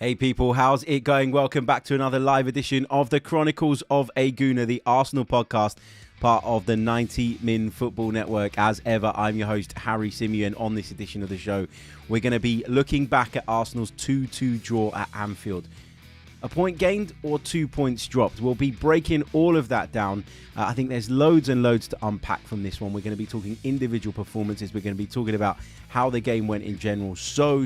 Hey people, how's it going? Welcome back to another live edition of the Chronicles of a Gooner, the Arsenal podcast, part of the 90 Min Football Network. As ever, I'm your host, Harry Simeon. On this edition of the show, we're going to be looking back at Arsenal's 2-2 draw at Anfield. A point gained or 2 points dropped? We'll be breaking all of that down. I think there's loads and loads to unpack from this one. We're going to be talking individual performances. We're going to be talking about how the game went in general. So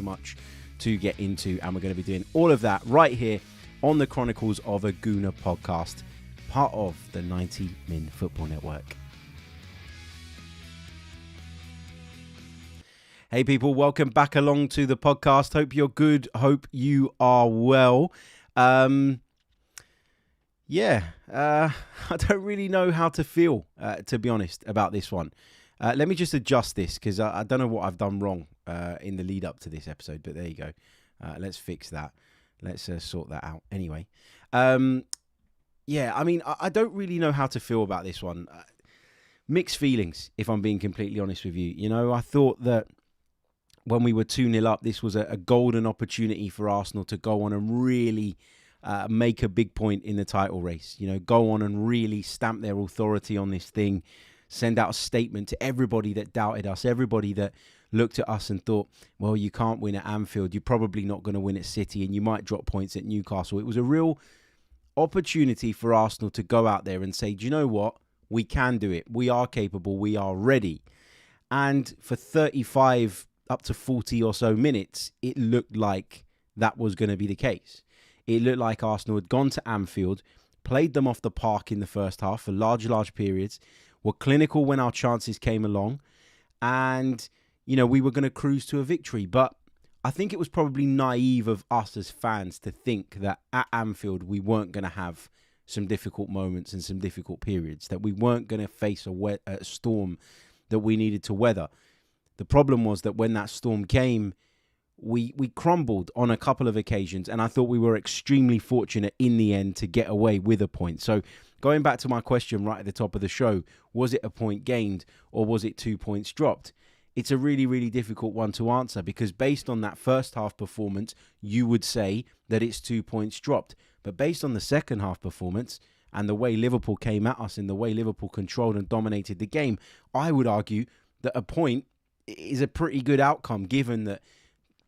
much to get into, and we're going to be doing all of that right here on the Chronicles of a Gooner podcast, part of the 90 Min Football Network. Hey people, welcome back along to the podcast. Hope you're good. Hope you are well. I don't really know how to feel, to be honest, about this one. Let me just adjust this because I don't know what I've done wrong in the lead up to this episode, but there you go. Let's fix that. Let's sort that out. Anyway, I don't really know how to feel about this one. Mixed feelings, if I'm being completely honest with you. You know, I thought that when we were 2-0 up, this was a golden opportunity for Arsenal to go on and really make a big point in the title race. You know, go on and really stamp their authority on this thing, send out a statement to everybody that doubted us, everybody that looked at us and thought, well, you can't win at Anfield, you're probably not going to win at City, and you might drop points at Newcastle. It was a real opportunity for Arsenal to go out there and say, do you know what? We can do it. We are capable. We are ready. And for 35 up to 40 or so minutes, it looked like that was going to be the case. It looked like Arsenal had gone to Anfield, played them off the park in the first half for large periods, were clinical when our chances came along, and, you know, we were going to cruise to a victory. But I think it was probably naive of us as fans to think that at Anfield we weren't going to have some difficult moments and some difficult periods, that we weren't going to face a storm that we needed to weather. The problem was that when that storm came, we crumbled on a couple of occasions, and I thought we were extremely fortunate in the end to get away with a point. So going back to my question right at the top of the show, was it a point gained or was it 2 points dropped? It's a really difficult one to answer, because based on that first half performance, you would say that it's 2 points dropped. But based on the second half performance and the way Liverpool came at us and the way Liverpool controlled and dominated the game, I would argue that a point is a pretty good outcome, given that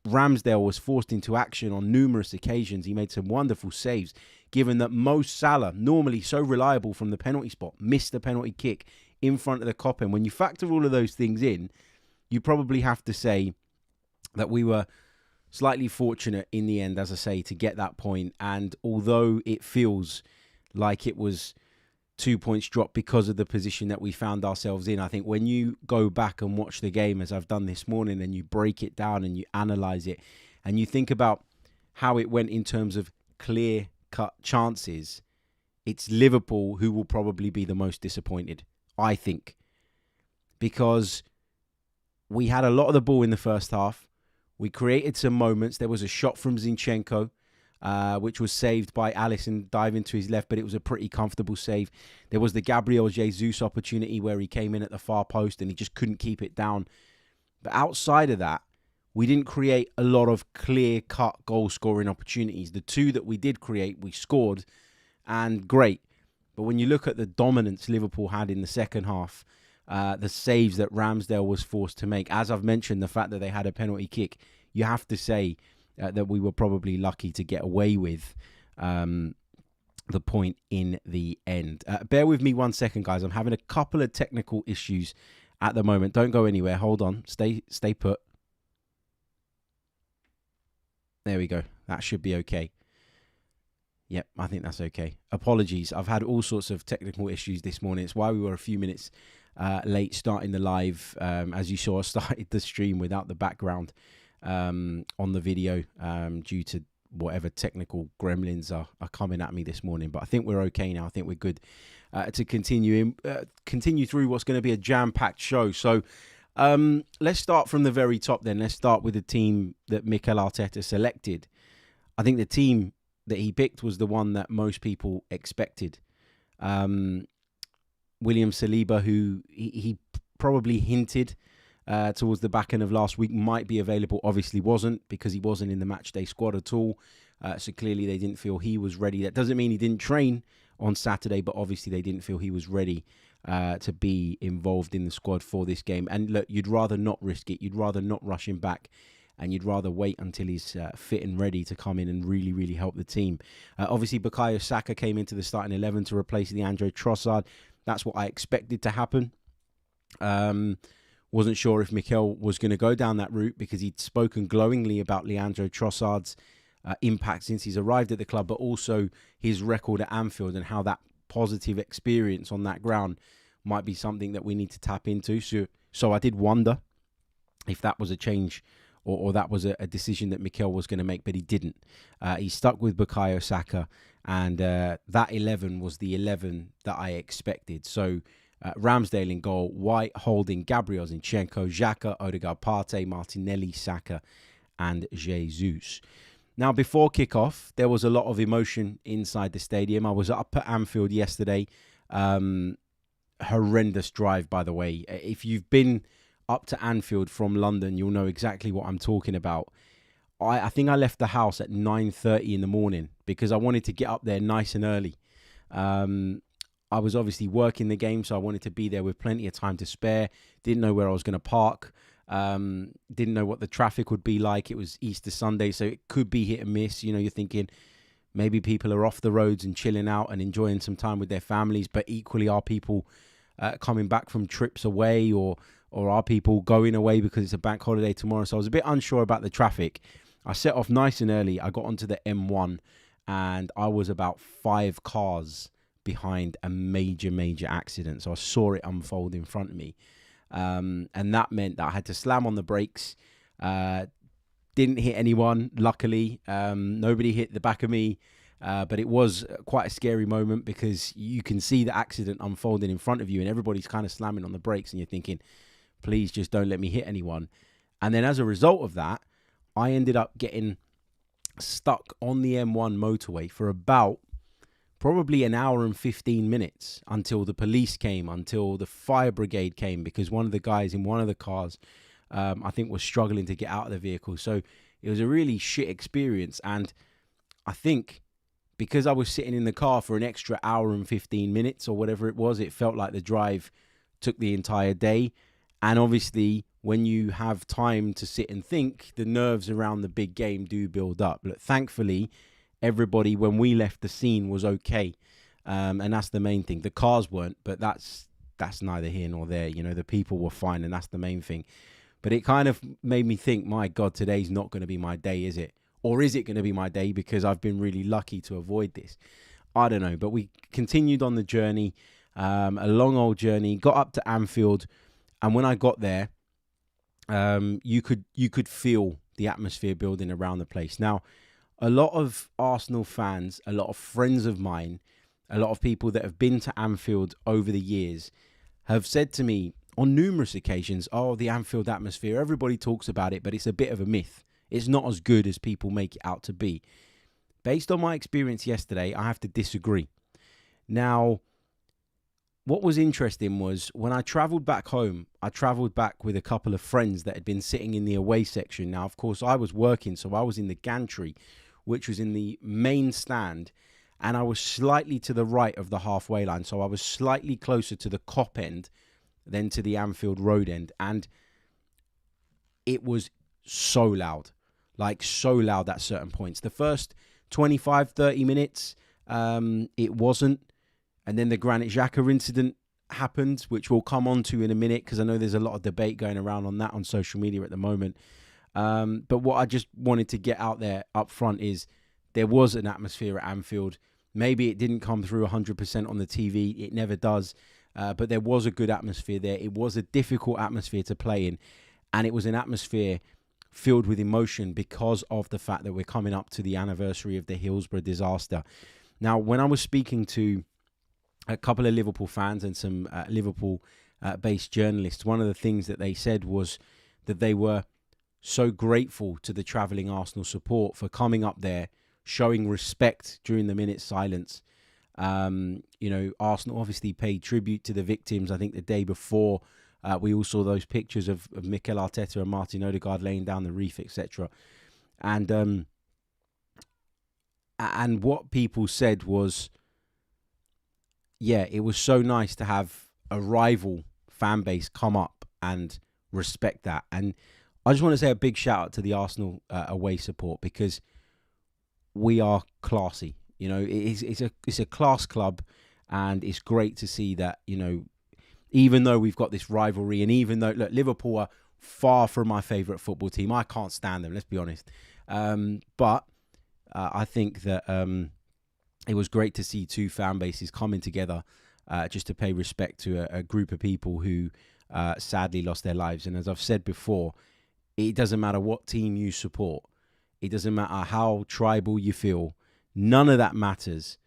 Ramsdale was forced into action on numerous occasions. He made some wonderful saves, given that Mo Salah, normally so reliable from the penalty spot, missed the penalty kick in front of the Koppen. When you factor all of those things in, you probably have to say that we were slightly fortunate in the end, as I say, to get that point. And although it feels like it was 2 points dropped because of the position that we found ourselves in, I think when you go back and watch the game, as I've done this morning, and you break it down and you analyse it and you think about how it went in terms of clear-cut chances, it's Liverpool who will probably be the most disappointed, I think. Because we had a lot of the ball in the first half. We created some moments. There was a shot from Zinchenko, which was saved by Alisson diving to his left, but it was a pretty comfortable save. There was the Gabriel Jesus opportunity where he came in at the far post and he just couldn't keep it down. But outside of that, we didn't create a lot of clear-cut goal-scoring opportunities. The two that we did create, we scored, and great. But when you look at the dominance Liverpool had in the second half, the saves that Ramsdale was forced to make, as I've mentioned, the fact that they had a penalty kick, you have to say that we were probably lucky to get away with the point in the end. Bear with me 1 second, guys. I'm having a couple of technical issues at the moment. Don't go anywhere. Hold on. Stay put. There we go. That should be okay. Yep, I think that's okay. Apologies. I've had all sorts of technical issues this morning. It's why we were a few minutes late starting the live. As you saw, I started the stream without the background on the video due to whatever technical gremlins are coming at me this morning. But I think we're okay now. I think we're good to continue through what's going to be a jam-packed show. So let's start from the very top then. Let's start with the team that Mikel Arteta selected. I think the team that he picked was the one that most people expected. William Saliba, who he probably hinted towards the back end of last week might be available. Obviously wasn't, because he wasn't in the match day squad at all. So clearly they didn't feel he was ready. That doesn't mean he didn't train on Saturday, but obviously they didn't feel he was ready to be involved in the squad for this game. And look, you'd rather not risk it. You'd rather not rush him back, and you'd rather wait until he's fit and ready to come in and really, really help the team. Obviously, Bukayo Saka came into the starting 11 to replace Leandro Trossard. That's what I expected to happen. Wasn't sure if Mikel was going to go down that route, because he'd spoken glowingly about Leandro Trossard's impact since he's arrived at the club, but also his record at Anfield and how that positive experience on that ground might be something that we need to tap into. So I did wonder if that was a change or that was a decision that Mikel was going to make, but he didn't. He stuck with Bukayo Saka, and that 11 was the 11 that I expected. So Ramsdale in goal, White, Holding, Gabriel Zinchenko, Xhaka, Odegaard, Partey, Martinelli, Saka, and Jesus. Now, before kickoff, there was a lot of emotion inside the stadium. I was up at Anfield yesterday. Horrendous drive, by the way. If you've been up to Anfield from London, you'll know exactly what I'm talking about. I think I left the house at 9:30 in the morning because I wanted to get up there nice and early. I was obviously working the game, so I wanted to be there with plenty of time to spare. Didn't know where I was going to park. Didn't know what the traffic would be like. It was Easter Sunday, so it could be hit and miss. You know, you're thinking maybe people are off the roads and chilling out and enjoying some time with their families, but equally are people coming back from trips away, or are people going away because it's a bank holiday tomorrow? So I was a bit unsure about the traffic. I set off nice and early. I got onto the M1, and I was about 5 cars behind a major accident. So I saw it unfold in front of me. And that meant that I had to slam on the brakes. Didn't hit anyone, luckily. Nobody hit the back of me. But it was quite a scary moment, because you can see the accident unfolding in front of you, and everybody's kind of slamming on the brakes, and you're thinking, please just don't let me hit anyone. And then as a result of that, I ended up getting stuck on the M1 motorway for about probably an hour and 15 minutes until the police came, until the fire brigade came, because one of the guys in one of the cars, I think, was struggling to get out of the vehicle. So it was a really shit experience. And I think because I was sitting in the car for an extra hour and 15 minutes or whatever it was, it felt like the drive took the entire day. And obviously, when you have time to sit and think, the nerves around the big game do build up. But thankfully, everybody, when we left the scene, was okay. And that's the main thing. The cars weren't, but that's neither here nor there. You know, the people were fine, and that's the main thing. But it kind of made me think, my God, today's not going to be my day, is it? Or is it going to be my day because I've been really lucky to avoid this? I don't know. But we continued on the journey, a long old journey, got up to Anfield. And when I got there, you could feel the atmosphere building around the place. Now, a lot of Arsenal fans, a lot of friends of mine, a lot of people that have been to Anfield over the years have said to me on numerous occasions, oh, the Anfield atmosphere, everybody talks about it, but it's a bit of a myth. It's not as good as people make it out to be. Based on my experience yesterday, I have to disagree. Now, what was interesting was when I travelled back home, I travelled back with a couple of friends that had been sitting in the away section. Now, of course, I was working, so I was in the gantry, which was in the main stand, and I was slightly to the right of the halfway line. So I was slightly closer to the Kop end than to the Anfield Road end. And it was so loud, like so loud at certain points. The first 25, 30 minutes, it wasn't. And then the Granit Xhaka incident happened, which we'll come on to in a minute, because I know there's a lot of debate going around on that on social media at the moment. But what I just wanted to get out there up front is there was an atmosphere at Anfield. Maybe it didn't come through 100% on the TV. It never does. But there was a good atmosphere there. It was a difficult atmosphere to play in. And it was an atmosphere filled with emotion because of the fact that we're coming up to the anniversary of the Hillsborough disaster. Now, when I was speaking to a couple of Liverpool fans and some Liverpool-based journalists, one of the things that they said was that they were so grateful to the travelling Arsenal support for coming up there, showing respect during the minute's silence. You know, Arsenal obviously paid tribute to the victims, I think, the day before We all saw those pictures of Mikel Arteta and Martin Odegaard laying down the reef, etc. And what people said was, yeah, it was so nice to have a rival fan base come up and respect that. And I just want to say a big shout out to the Arsenal away support, because we are classy. You know, it's a class club, and it's great to see that, you know, even though we've got this rivalry, and even though, look, Liverpool are far from my favourite football team. I can't stand them, let's be honest. But I think that it was great to see two fan bases coming together just to pay respect to a group of people who sadly lost their lives. And as I've said before, it doesn't matter what team you support. It doesn't matter how tribal you feel. None of that matters.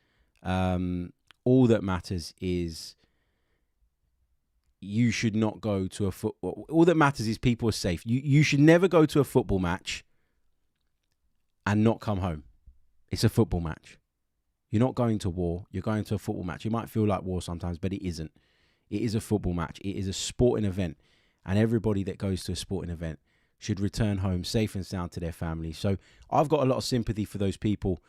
All that matters is you should not go to a football. All that matters is people are safe. You should never go to a football match and not come home. It's a football match. You're not going to war. You're going to a football match. It might feel like war sometimes, but it isn't. It is a football match. It is a sporting event. And everybody that goes to a sporting event should return home safe and sound to their families. So I've got a lot of sympathy for those people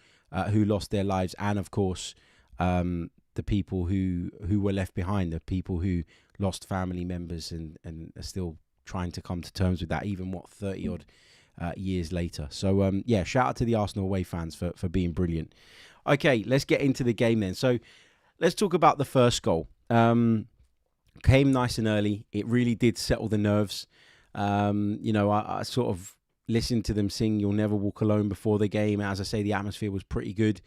who lost their lives. And, of course, the people who were left behind, the people who lost family members and are still trying to come to terms with that, even, 30-odd years later. So, yeah, shout out to the Arsenal away fans for being brilliant. Okay, let's get into the game then. So let's talk about the first goal. Came nice and early. It really did settle the nerves. You know, I sort of listened to them sing "You'll Never Walk Alone" before the game. As I say, the atmosphere was pretty good.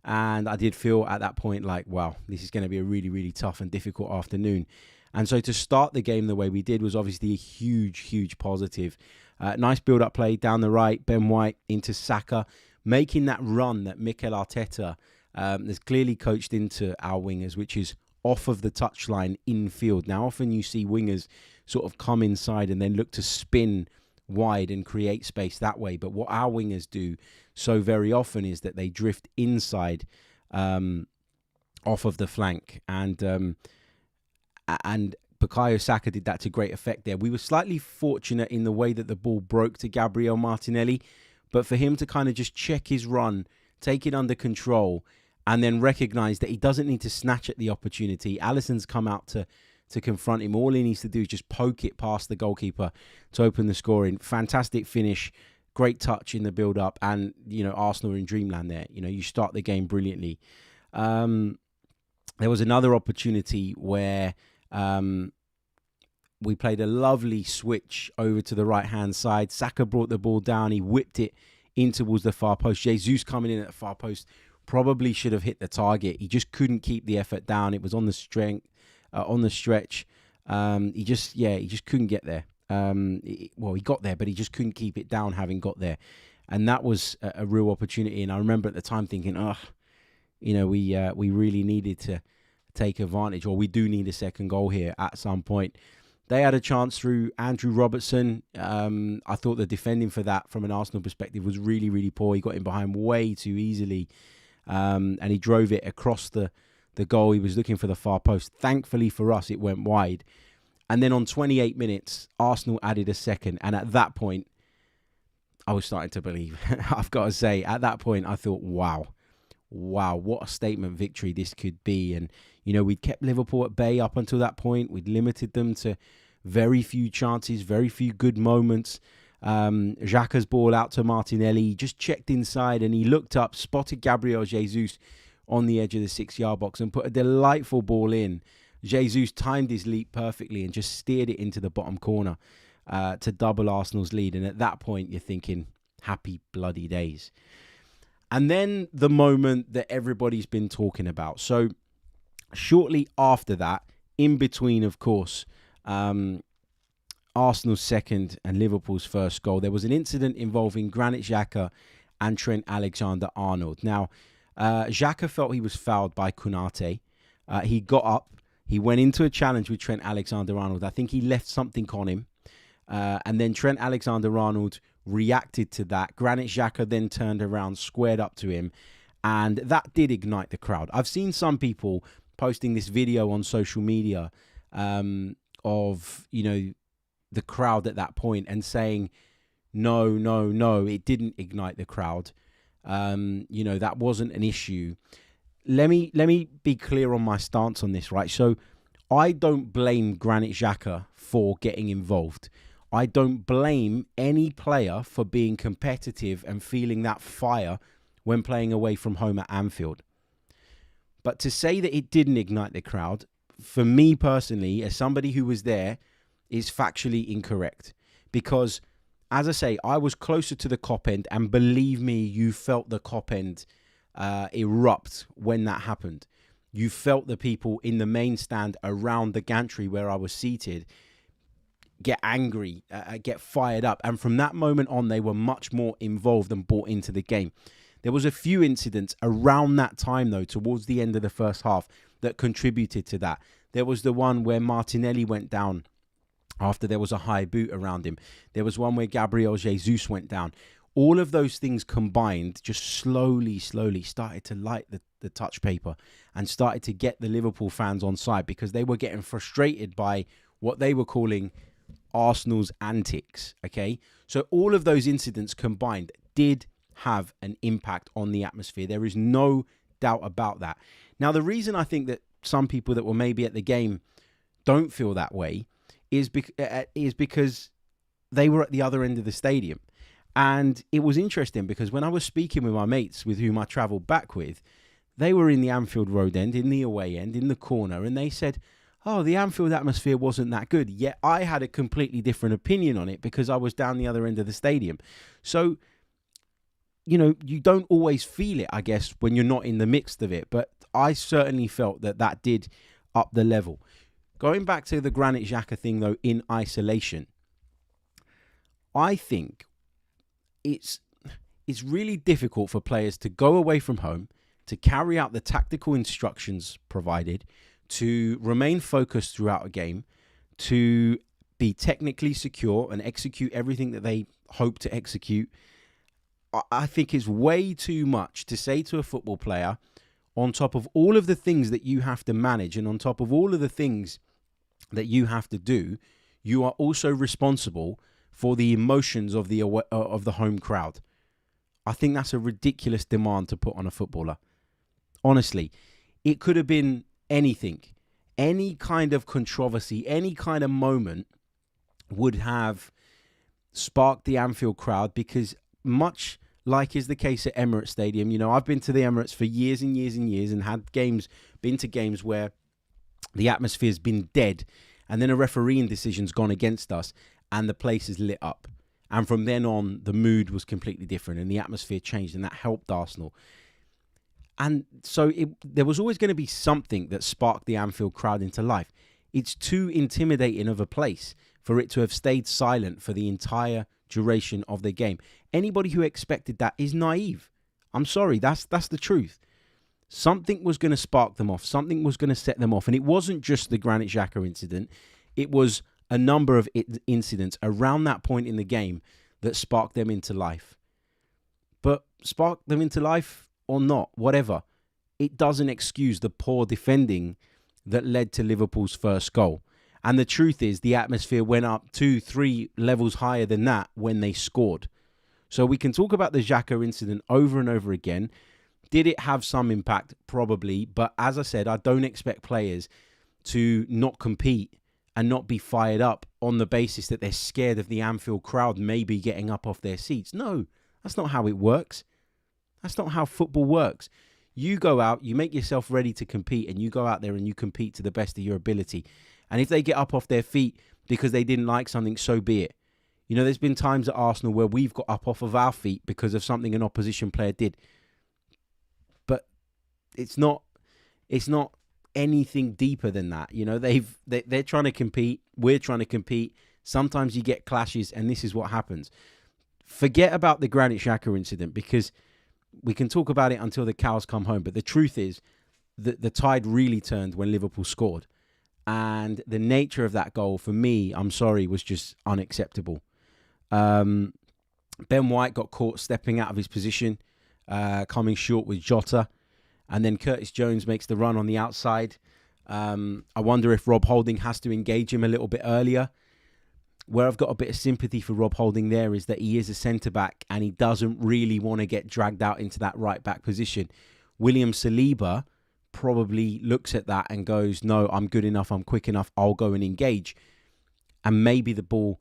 And I did feel at that point like, wow, this is going to be a really, really tough and difficult afternoon. And so to start the game the way we did was obviously a huge, huge positive. Nice build-up play down the right, Ben White into Saka, making that run that Mikel Arteta has clearly coached into our wingers, which is off of the touchline infield. Now, often you see wingers sort of come inside and then look to spin wide and create space that way. But what our wingers do so very often is that they drift inside off of the flank. And Bukayo Saka did that to great effect there. We were slightly fortunate in the way that the ball broke to Gabriel Martinelli. But for him to kind of just check his run, take it under control, and then recognise that he doesn't need to snatch at the opportunity. Alisson's come out to confront him. All he needs to do is just poke it past the goalkeeper to open the scoring. Fantastic finish, great touch in the build-up, and, you know, Arsenal are in dreamland there. You know, you start the game brilliantly. There was another opportunity where we played a lovely switch over to the right-hand side. Saka brought the ball down. He whipped it in towards the far post. Jesus coming in at the far post probably should have hit the target. He just couldn't keep the effort down. It was on the stretch. He just couldn't get there. He got there, but he just couldn't keep it down having got there. And that was a real opportunity. And I remember at the time thinking, we really needed to take advantage, or we do need a second goal here at some point. They had a chance through Andrew Robertson. I thought the defending for that from an Arsenal perspective was really, really poor. He got in behind way too easily. And he drove it across the goal. He was looking for the far post. Thankfully for us, it went wide. And then on 28 minutes, Arsenal added a second. And at that point, I was starting to believe. I've got to say, at that point, I thought, wow, what a statement victory this could be. And, you know, we'd kept Liverpool at bay up until that point. We'd limited them to very few chances, very few good moments. Xhaka's ball out to Martinelli. He just checked inside and he looked up, spotted Gabriel Jesus on the edge of the 6-yard box and put a delightful ball in. Jesus timed his leap perfectly and just steered it into the bottom corner to double Arsenal's lead. And at that point, you're thinking, happy bloody days. And then the moment that everybody's been talking about. So shortly after that, in between, of course, Arsenal's second and Liverpool's first goal, there was an incident involving Granit Xhaka and Trent Alexander-Arnold. Now, Xhaka felt he was fouled by Konate. He got up. He went into a challenge with Trent Alexander-Arnold. I think he left something on him. And then Trent Alexander-Arnold reacted to that. Granit Xhaka then turned around, squared up to him. And that did ignite the crowd. I've seen some people posting this video on social media of, the crowd at that point and saying, no, it didn't ignite the crowd. That wasn't an issue. Let me be clear on my stance on this, right? So I don't blame Granit Xhaka for getting involved. I don't blame any player for being competitive and feeling that fire when playing away from home at Anfield. But to say that it didn't ignite the crowd, for me personally, as somebody who was there, is factually incorrect. Because, as I say, I was closer to the Kop end, and believe me, you felt the Kop end erupt when that happened. You felt the people in the main stand around the gantry where I was seated get angry, get fired up. And from that moment on, they were much more involved and bought into the game. There was a few incidents around that time, though, towards the end of the first half, that contributed to that. There was the one where Martinelli went down after there was a high boot around him. There was one where Gabriel Jesus went down. All of those things combined just slowly started to light the touch paper and started to get the Liverpool fans on side, because they were getting frustrated by what they were calling Arsenal's antics, okay? So all of those incidents combined did have an impact on the atmosphere. There is no doubt about that. Now, the reason I think that some people that were maybe at the game don't feel that way is because they were at the other end of the stadium. And it was interesting because when I was speaking with my mates with whom I travelled back with, they were in the Anfield Road end, in the away end, in the corner, and they said, oh, the Anfield atmosphere wasn't that good. Yet I had a completely different opinion on it because I was down the other end of the stadium. So, you don't always feel it, I guess, when you're not in the midst of it. But I certainly felt that did up the level. Going back to the Granit Xhaka thing, though, in isolation, I think it's really difficult for players to go away from home, to carry out the tactical instructions provided, to remain focused throughout a game, to be technically secure and execute everything that they hope to execute. I think it's way too much to say to a football player, on top of all of the things that you have to manage and on top of all of the things that you have to do, you are also responsible for the emotions of the home crowd. I think that's a ridiculous demand to put on a footballer. Honestly, it could have been anything. Any kind of controversy, any kind of moment would have sparked the Anfield crowd, because much like is the case at Emirates Stadium, I've been to the Emirates for years and years and years and been to games where the atmosphere's been dead and then a refereeing decision's gone against us and the place is lit up. And from then on, the mood was completely different and the atmosphere changed, and that helped Arsenal. And so there was always going to be something that sparked the Anfield crowd into life. It's too intimidating of a place for it to have stayed silent for the entire duration of the game. Anybody who expected that is naive. I'm sorry, that's the truth. Something was going to spark them off. Something was going to set them off. And it wasn't just the Granit Xhaka incident. It was a number of incidents around that point in the game that sparked them into life. But spark them into life or not, whatever, it doesn't excuse the poor defending that led to Liverpool's first goal. And the truth is, the atmosphere went up 2-3 levels higher than that when they scored. So we can talk about the Xhaka incident over and over again. Did it have some impact? Probably. But as I said, I don't expect players to not compete and not be fired up on the basis that they're scared of the Anfield crowd maybe getting up off their seats. No, that's not how it works. That's not how football works. You go out, you make yourself ready to compete, and you go out there and you compete to the best of your ability. And if they get up off their feet because they didn't like something, so be it. There's been times at Arsenal where we've got up off of our feet because of something an opposition player did. But it's not anything deeper than that. They're trying to compete. We're trying to compete. Sometimes you get clashes, and this is what happens. Forget about the Granit Xhaka incident, because we can talk about it until the cows come home. But the truth is that the tide really turned when Liverpool scored. And the nature of that goal, for me, I'm sorry, was just unacceptable. Ben White got caught stepping out of his position, coming short with Jota. And then Curtis Jones makes the run on the outside. I wonder if Rob Holding has to engage him a little bit earlier. Where I've got a bit of sympathy for Rob Holding there is that he is a centre-back and he doesn't really want to get dragged out into that right-back position. William Saliba probably looks at that and goes, no, I'm good enough, I'm quick enough, I'll go and engage. And maybe the ball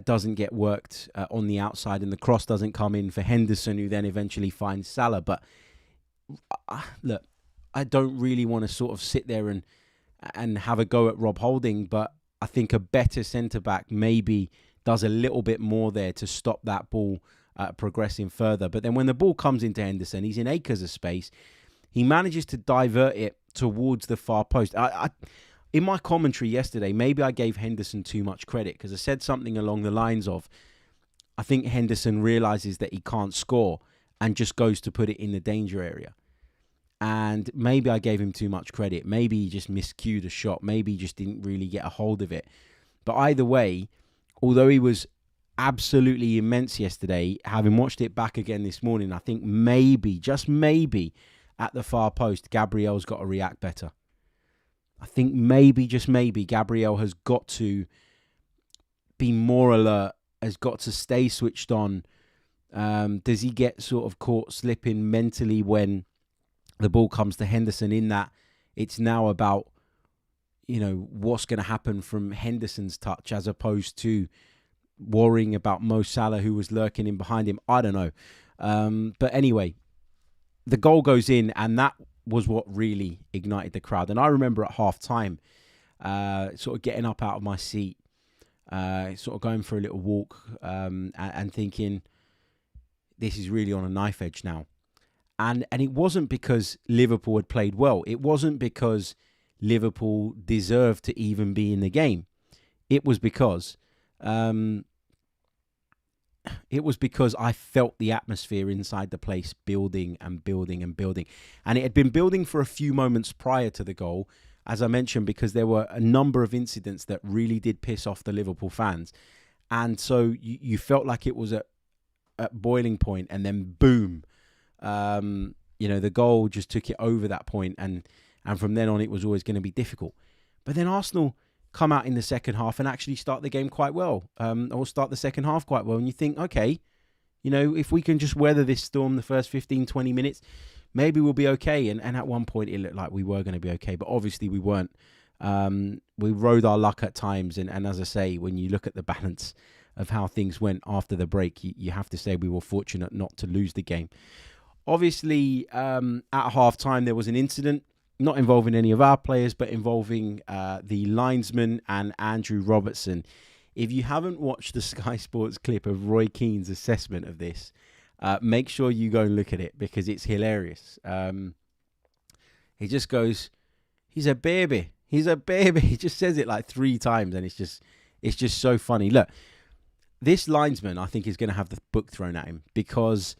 doesn't get worked on the outside and the cross doesn't come in for Henderson, who then eventually finds Salah. But look, I don't really want to sort of sit there and have a go at Rob Holding, but I think a better centre-back maybe does a little bit more there to stop that ball progressing further. But then when the ball comes into Henderson, he's in acres of space. He manages to divert it towards the far post. In my commentary yesterday, maybe I gave Henderson too much credit because I said something along the lines of, I think Henderson realises that he can't score and just goes to put it in the danger area. And maybe I gave him too much credit. Maybe he just miscued a shot. Maybe he just didn't really get a hold of it. But either way, although he was absolutely immense yesterday, having watched it back again this morning, I think maybe, just maybe, at the far post, Gabriel's got to react better. I think maybe, just maybe, Gabriel has got to be more alert, has got to stay switched on. Does he get sort of caught slipping mentally when the ball comes to Henderson, in that it's now about, what's going to happen from Henderson's touch as opposed to worrying about Mo Salah, who was lurking in behind him? I don't know. But anyway, the goal goes in, and that was what really ignited the crowd. And I remember at half-time, sort of getting up out of my seat, sort of going for a little walk and thinking, this is really on a knife edge now. And it wasn't because Liverpool had played well. It wasn't because Liverpool deserved to even be in the game. It was because I felt the atmosphere inside the place building and building and building. And it had been building for a few moments prior to the goal, as I mentioned, because there were a number of incidents that really did piss off the Liverpool fans. And so you felt like it was at boiling point, and then boom, the goal just took it over that point, and from then on it was always going to be difficult. But then Arsenal come out in the second half and actually start the game quite well, or start the second half quite well, and you think, okay, if we can just weather this storm the first 15, 20 minutes, maybe we'll be okay. And at one point it looked like we were going to be okay, but obviously we weren't. We rode our luck at times, and as I say, when you look at the balance of how things went after the break, you have to say we were fortunate not to lose the game. Obviously, at half-time, there was an incident, not involving any of our players, but involving the linesman and Andrew Robertson. If you haven't watched the Sky Sports clip of Roy Keane's assessment of this, make sure you go and look at it, because it's hilarious. He just goes, he's a baby. He's a baby. He just says it like 3 times, and it's just so funny. Look, this linesman, I think, is going to have the book thrown at him, because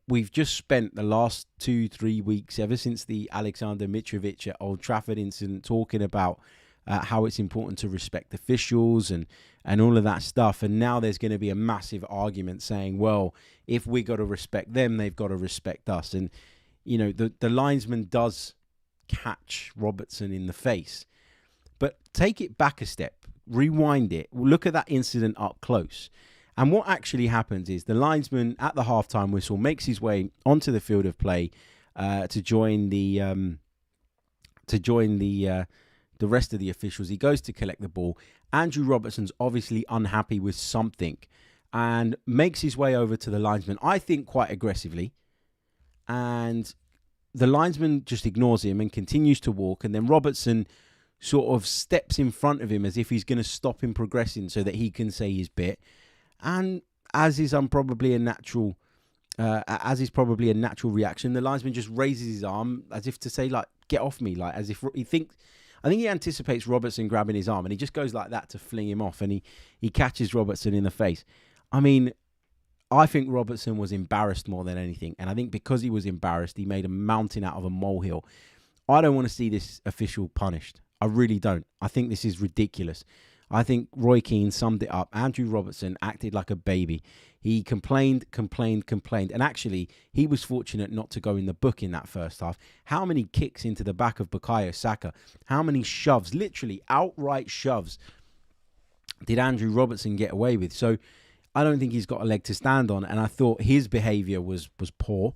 we've just spent the last 2-3 weeks, ever since the Alexander Mitrovic at Old Trafford incident, talking about how it's important to respect officials and all of that stuff. And now there's going to be a massive argument saying, well, if we got to respect them, they've got to respect us. And, the linesman does catch Robertson in the face. But take it back a step, rewind it, look at that incident up close. And what actually happens is the linesman at the halftime whistle makes his way onto the field of play to join the rest of the officials. He goes to collect the ball. Andrew Robertson's obviously unhappy with something and makes his way over to the linesman, I think quite aggressively. And the linesman just ignores him and continues to walk. And then Robertson sort of steps in front of him as if he's going to stop him progressing so that he can say his bit. And as is probably a natural reaction, the linesman just raises his arm as if to say, like, get off me, like as if I think he anticipates Robertson grabbing his arm, and he just goes like that to fling him off, and he catches Robertson in the face. I mean, I think Robertson was embarrassed more than anything, and I think because he was embarrassed, he made a mountain out of a molehill. I don't want to see this official punished. I really don't. I think this is ridiculous. I think Roy Keane summed it up. Andrew Robertson acted like a baby. He complained. And actually, he was fortunate not to go in the book in that first half. How many kicks into the back of Bukayo Saka? How many shoves, literally outright shoves, did Andrew Robertson get away with? So I don't think he's got a leg to stand on. And I thought his behaviour was poor.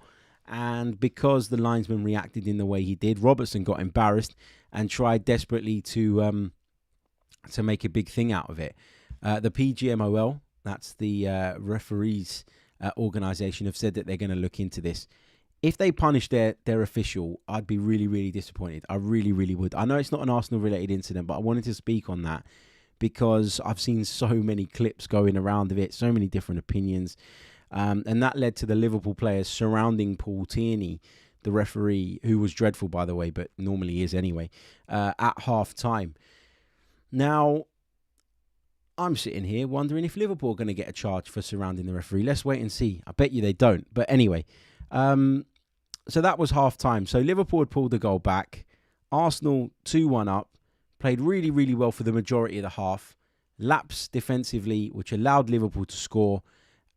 And because the linesman reacted in the way he did, Robertson got embarrassed and tried desperately to make a big thing out of it. The PGMOL, that's the referees organisation, have said that they're going to look into this. If they punish their official, I'd be really, really disappointed. I really, really would. I know it's not an Arsenal-related incident, but I wanted to speak on that because I've seen so many clips going around of it, so many different opinions. And that led to the Liverpool players surrounding Paul Tierney, the referee, who was dreadful, by the way, but normally is anyway, at half-time. Now, I'm sitting here wondering if Liverpool are going to get a charge for surrounding the referee. Let's wait and see. I bet you they don't. But anyway, so that was half-time. So Liverpool had pulled the goal back. Arsenal 2-1 up. Played really, really well for the majority of the half. Lapsed defensively, which allowed Liverpool to score.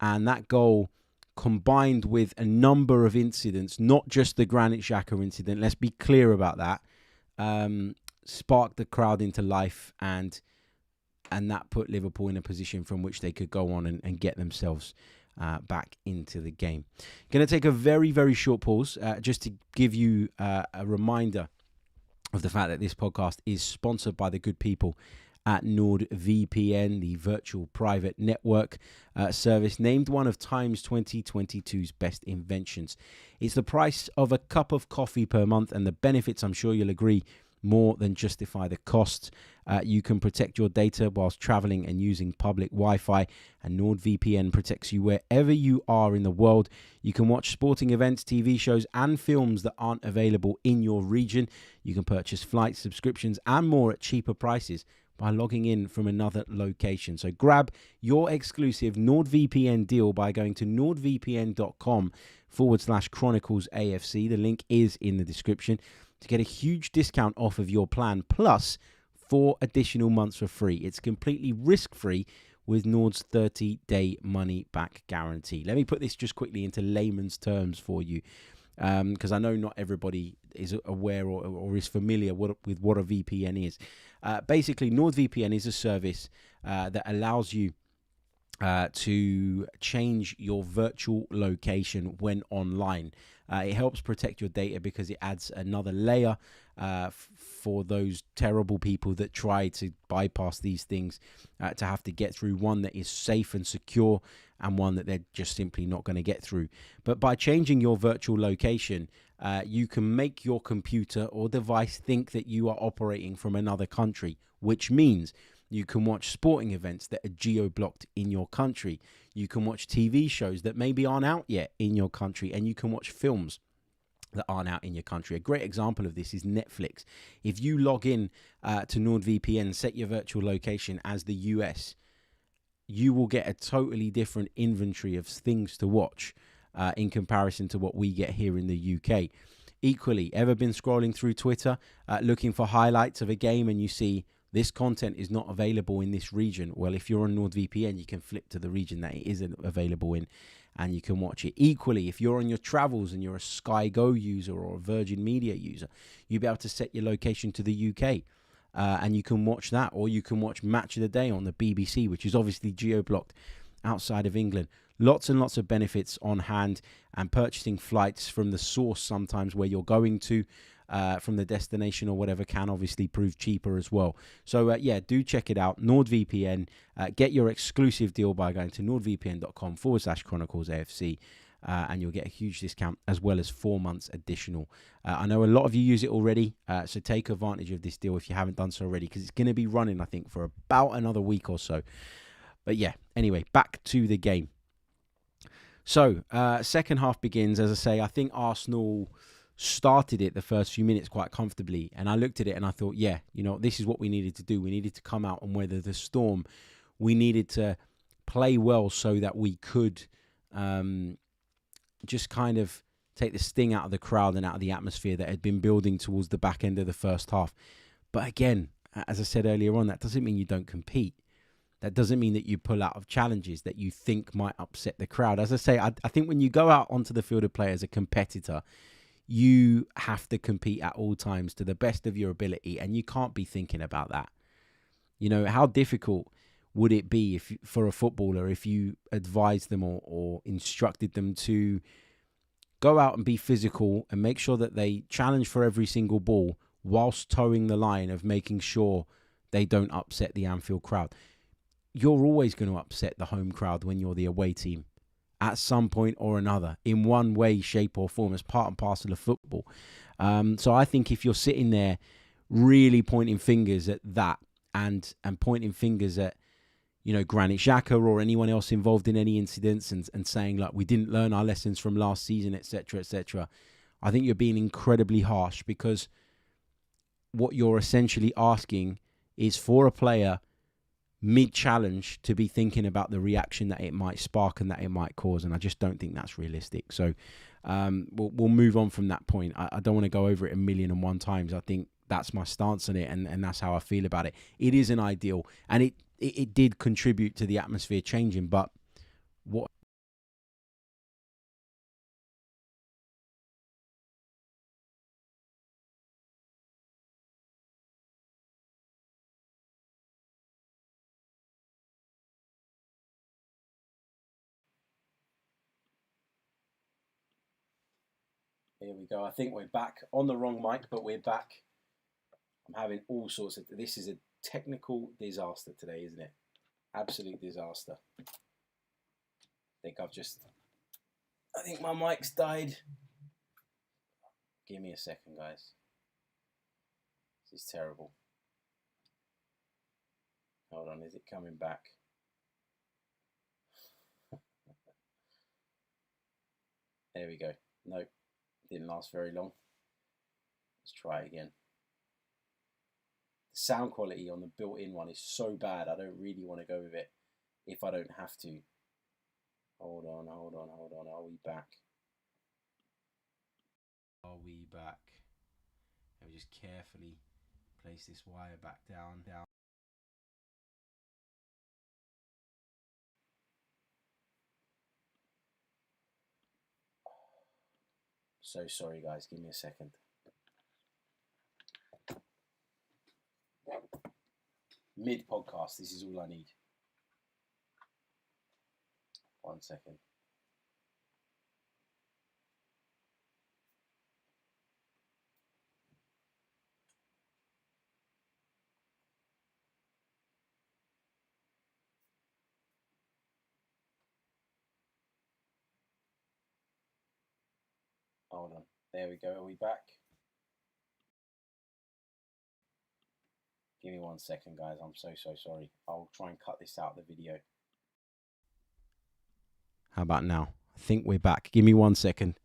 And that goal, combined with a number of incidents, not just the Granit Xhaka incident, let's be clear about that, sparked the crowd into life, and that put Liverpool in a position from which they could go on and get themselves back into the game. Going to take a very, very short pause just to give you a reminder of the fact that this podcast is sponsored by the good people at NordVPN, the virtual private network service, named one of Times 2022's best inventions. It's the price of a cup of coffee per month, and the benefits, I'm sure you'll agree, more than justify the costs. You can protect your data whilst traveling and using public Wi-Fi, and NordVPN protects you wherever you are in the world. You can watch sporting events, TV shows, and films that aren't available in your region. You can purchase flight subscriptions and more at cheaper prices by logging in from another location. So grab your exclusive NordVPN deal by going to nordvpn.com/ChroniclesAFC. The link is in the description to get a huge discount off of your plan, plus 4 additional months for free. It's completely risk-free with Nord's 30-day money-back guarantee. Let me put this just quickly into layman's terms for you, because I know not everybody is aware or is familiar with what a VPN is. Basically, NordVPN is a service that allows you to change your virtual location when online. It helps protect your data because it adds another layer for those terrible people that try to bypass these things to have to get through one that is safe and secure, and one that they're just simply not going to get through. But by changing your virtual location, you can make your computer or device think that you are operating from another country, which means you can watch sporting events that are geo-blocked in your country. You can watch TV shows that maybe aren't out yet in your country, and you can watch films that aren't out in your country. A great example of this is Netflix. If you log in to NordVPN, set your virtual location as the US, you will get a totally different inventory of things to watch in comparison to what we get here in the UK. Equally, ever been scrolling through Twitter looking for highlights of a game and you see this content is not available in this region? Well, if you're on NordVPN, you can flip to the region that it isn't available in, and you can watch it. Equally, if you're on your travels and you're a Sky Go user or a Virgin Media user, you'll be able to set your location to the UK, and you can watch that, or you can watch Match of the Day on the BBC, which is obviously geo-blocked outside of England. Lots and lots of benefits on hand, and purchasing flights from the source sometimes where you're going to, from the destination or whatever, can obviously prove cheaper as well. So yeah, do check it out. NordVPN. Get your exclusive deal by going to nordvpn.com/ChroniclesAFC, and you'll get a huge discount as well as 4 months additional. I know a lot of you use it already, so take advantage of this deal if you haven't done so already, because it's going to be running, I think, for about another week or so. But yeah, anyway, back to the game. So second half begins. As I say, I think Arsenal started it the first few minutes quite comfortably, and I looked at it and I thought, yeah, you know, this is what we needed to do. We needed to come out and weather the storm. We needed to play well so that we could just kind of take the sting out of the crowd and out of the atmosphere that had been building towards the back end of the first half. But again, as I said earlier on, that doesn't mean you don't compete. That doesn't mean that you pull out of challenges that you think might upset the crowd. As I say, I think when you go out onto the field of play as a competitor, you have to compete at all times to the best of your ability, and you can't be thinking about that. You know, how difficult would it be for a footballer if you advised them or instructed them to go out and be physical and make sure that they challenge for every single ball whilst towing the line of making sure they don't upset the Anfield crowd? You're always going to upset the home crowd when you're the away team at some point or another, in one way, shape or form, as part and parcel of football. So I think if you're sitting there really pointing fingers at that and pointing fingers at, you know, Granit Xhaka or anyone else involved in any incidents and saying, like, we didn't learn our lessons from last season, etc., etc., I think you're being incredibly harsh, because what you're essentially asking is for a player mid-challenge to be thinking about the reaction that it might spark and that it might cause, and I just don't think that's realistic. So we'll move on from that point. I don't want to go over it 1,000,001 times. I think that's my stance on it, and that's how I feel about it. It isn't ideal, and it did contribute to the atmosphere changing, but what... Here we go. I think we're back on the wrong mic, but we're back. I'm having all sorts of... This is a technical disaster today, isn't it? Absolute disaster. I think my mic's died. Give me a second, guys. This is terrible. Hold on, is it coming back? There we go. Nope, didn't last very long. Let's try it again. The sound quality on the built-in one is so bad, I don't really want to go with it if I don't have to. Hold on. Are we back? Are we back? Let me just carefully place this wire back down. So sorry, guys. Give me a second. Mid-podcast, this is all I need. 1 second. Hold on. There we go. Are we back? Give me 1 second, guys. I'm so sorry. I'll try and cut this out of the video. How about now? I think we're back. Give me 1 second.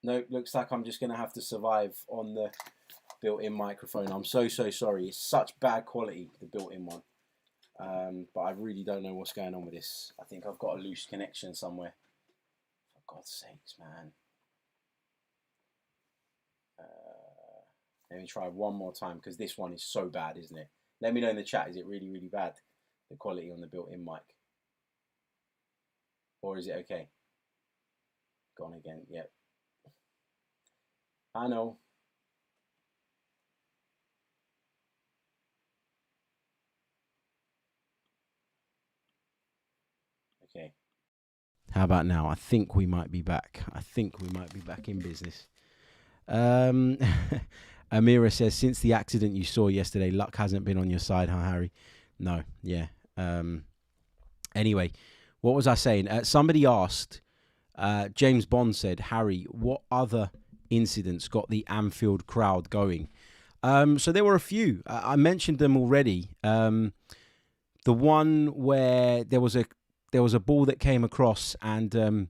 Nope, looks like I'm just going to have to survive on the built-in microphone. I'm so sorry. It's such bad quality, the built-in one. But I really don't know what's going on with this. I think I've got a loose connection somewhere. For God's sakes, man. Let me try one more time, because this one is so bad, isn't it? Let me know in the chat, is it really, really bad, the quality on the built-in mic? Or is it okay? Gone again, yep. I know. Okay. How about now? I think we might be back. I think we might be back in business. Amira says, since the accident you saw yesterday, luck hasn't been on your side, huh, Harry? No, yeah. Anyway, what was I saying? Somebody asked, James Bond said, Harry, what other incidents got the Anfield crowd going? So there were a few. I mentioned them already. The one where there was a ball that came across, and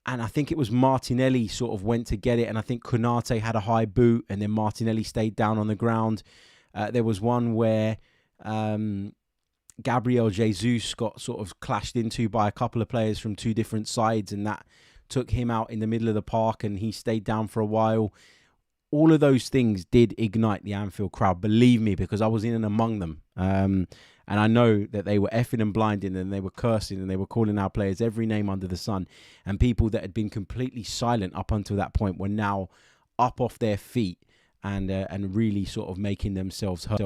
I think it was Martinelli sort of went to get it, and I think Konate had a high boot, and then Martinelli stayed down on the ground. There was one where Gabriel Jesus got sort of clashed into by a couple of players from two different sides, and that took him out in the middle of the park, and he stayed down for a while. All of those things did ignite the Anfield crowd, believe me, because I was in and among them. And I know that they were effing and blinding, and they were cursing, and they were calling our players every name under the sun. And people that had been completely silent up until that point were now up off their feet and really sort of making themselves heard.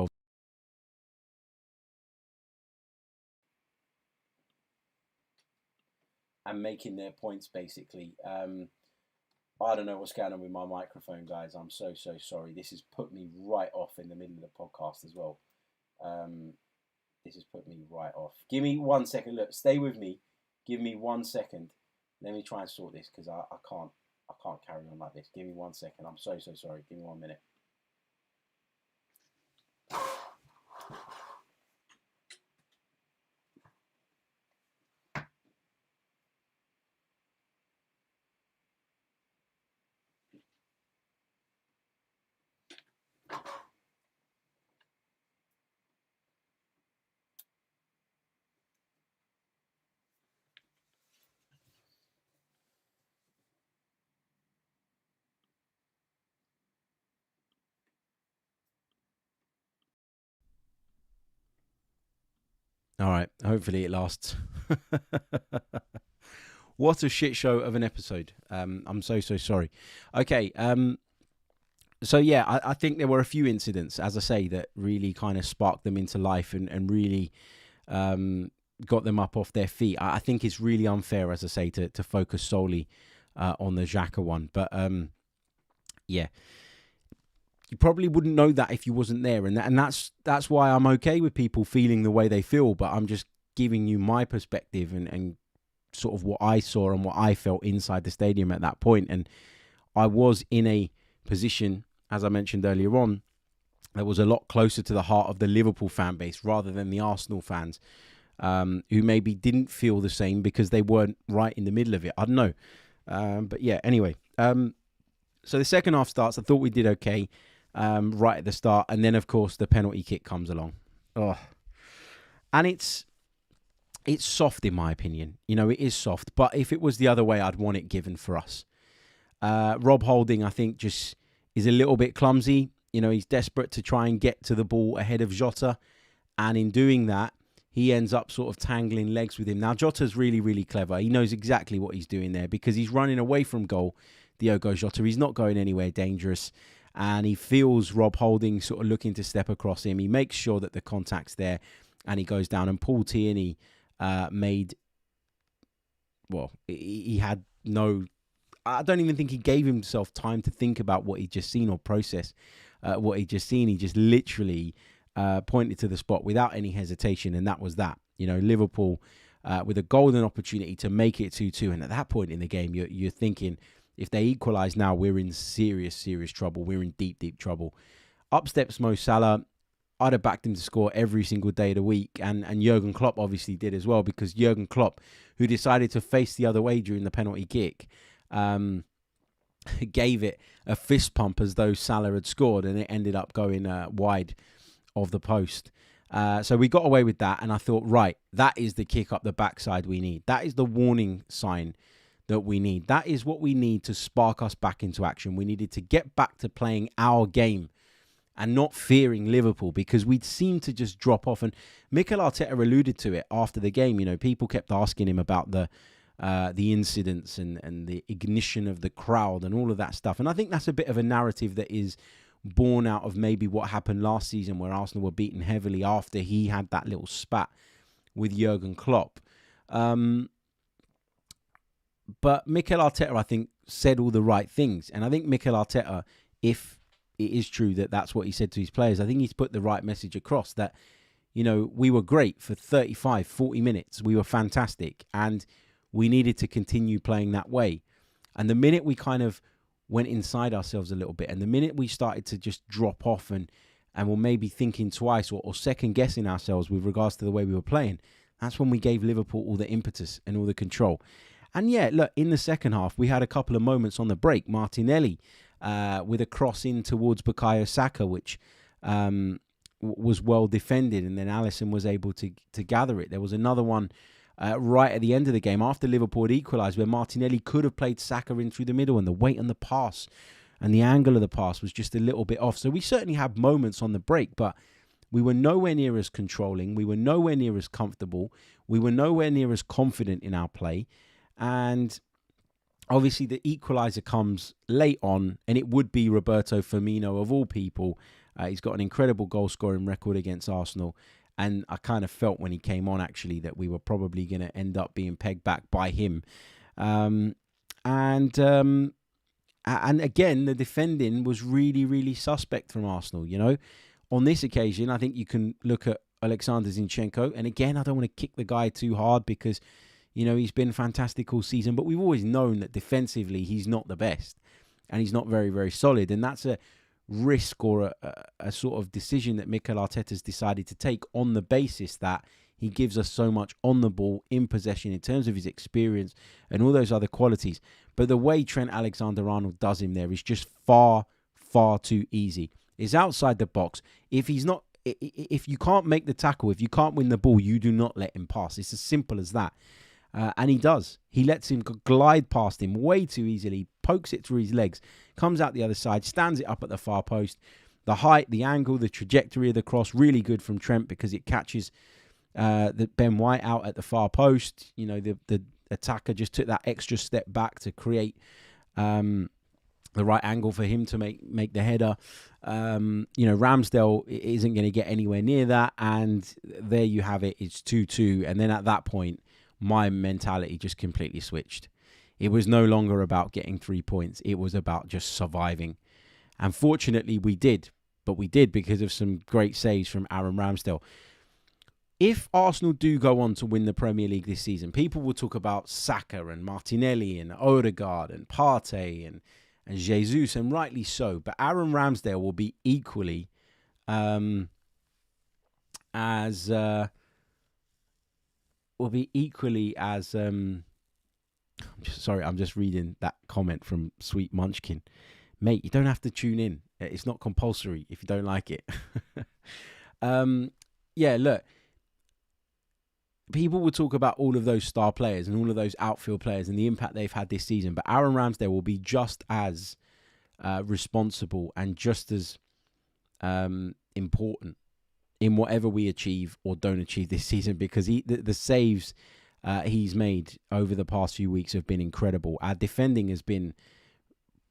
And making their points, basically. I don't know what's going on with my microphone, guys. I'm so sorry. This has put me right off in the middle of the podcast as well. This has put me right off. Give me 1 second. Look, stay with me. Give me 1 second. Let me try and sort this, because I can't carry on like this. Give me 1 second. I'm so sorry. Give me 1 minute. All right. Hopefully it lasts. What a shit show of an episode. I'm so sorry. Okay. So yeah, I think there were a few incidents, as I say, that really kind of sparked them into life and really got them up off their feet. I think it's really unfair, as I say, to focus solely on the Xhaka one. But yeah, you probably wouldn't know that if you wasn't there, and that's why I'm okay with people feeling the way they feel. But I'm just giving you my perspective and sort of what I saw and what I felt inside the stadium at that point. And I was in a position, as I mentioned earlier on, that was a lot closer to the heart of the Liverpool fan base rather than the Arsenal fans, who maybe didn't feel the same because they weren't right in the middle of it. I don't know. But yeah, anyway. So the second half starts. I thought we did okay right at the start. And then, of course, the penalty kick comes along. Oh. And it's soft, in my opinion. You know, it is soft. But if it was the other way, I'd want it given for us. Rob Holding, I think, just is a little bit clumsy. You know, he's desperate to try and get to the ball ahead of Jota. And in doing that, he ends up sort of tangling legs with him. Now, Jota's really, really clever. He knows exactly what he's doing there because he's running away from goal, Diogo Jota. He's not going anywhere dangerous. And he feels Rob Holding sort of looking to step across him. He makes sure that the contact's there and he goes down. And Paul Tierney he had no... I don't even think he gave himself time to think about what he'd just seen or process what he'd just seen. He just literally pointed to the spot without any hesitation, and that was that. You know, Liverpool with a golden opportunity to make it 2-2, and at that point in the game, you're thinking, if they equalise now, we're in serious trouble. We're in deep trouble. Up steps Mo Salah. I'd have backed him to score every single day of the week, and Jurgen Klopp obviously did as well, because Jurgen Klopp, who decided to face the other way during the penalty kick, gave it a fist pump as though Salah had scored, and it ended up going wide of the post. So we got away with that, and I thought, right, that is the kick up the backside we need. That is the warning sign that we need. That is what we need to spark us back into action. We needed to get back to playing our game and not fearing Liverpool, because we'd seemed to just drop off. And Mikel Arteta alluded to it after the game. You know, people kept asking him about the incidents and the ignition of the crowd and all of that stuff. And I think that's a bit of a narrative that is born out of maybe what happened last season, where Arsenal were beaten heavily after he had that little spat with Jurgen Klopp. But Mikel Arteta, I think, said all the right things. And I think Mikel Arteta, if it is true that that's what he said to his players, I think he's put the right message across that, you know, we were great for 35, 40 minutes. We were fantastic. And we needed to continue playing that way. And the minute we kind of went inside ourselves a little bit, and the minute we started to just drop off and were maybe thinking twice or second guessing ourselves with regards to the way we were playing, that's when we gave Liverpool all the impetus and all the control. And yeah, look, in the second half, we had a couple of moments on the break. Martinelli with a cross in towards Bukayo Saka, which was well defended, and then Alisson was able to gather it. There was another one right at the end of the game after Liverpool had equalised, where Martinelli could have played Saka in through the middle, and the weight on the pass and the angle of the pass was just a little bit off. So we certainly had moments on the break, but we were nowhere near as controlling. We were nowhere near as comfortable. We were nowhere near as confident in our play. And obviously the equaliser comes late on, and it would be Roberto Firmino of all people. He's got an incredible goal-scoring record against Arsenal. And I kind of felt when he came on, actually, that we were probably going to end up being pegged back by him. And again, the defending was really, really suspect from Arsenal, you know. On this occasion, I think you can look at Alexander Zinchenko. And again, I don't want to kick the guy too hard because, you know, he's been fantastic all season. But we've always known that defensively, he's not the best. And he's not very, very solid. And that's a risk or a sort of decision that Mikel Arteta's decided to take on the basis that he gives us so much on the ball in possession in terms of his experience and all those other qualities. But the way Trent Alexander-Arnold does him there is just far, far too easy. It's outside the box. If you can't make the tackle, if you can't win the ball, you do not let him pass. It's as simple as that. And he does. He lets him glide past him way too easily, pokes it through his legs, comes out the other side, stands it up at the far post. The height, the angle, the trajectory of the cross, really good from Trent because it catches the Ben White out at the far post. You know, the attacker just took that extra step back to create the right angle for him to make the header. You know, Ramsdale isn't going to get anywhere near that. And there you have it. It's 2-2. And then at that point, my mentality just completely switched. It was no longer about getting 3 points. It was about just surviving. And fortunately, we did. But we did because of some great saves from Aaron Ramsdale. If Arsenal do go on to win the Premier League this season, people will talk about Saka and Martinelli and Odegaard and Partey and Jesus, and rightly so. But Aaron Ramsdale will be equally I'm just reading that comment from Sweet Munchkin. Mate, you don't have to tune in. It's not compulsory if you don't like it. Yeah, look. People will talk about all of those star players and all of those outfield players and the impact they've had this season. But Aaron Ramsdale will be just as responsible and just as important in whatever we achieve or don't achieve this season, because the saves he's made over the past few weeks have been incredible. Our defending has been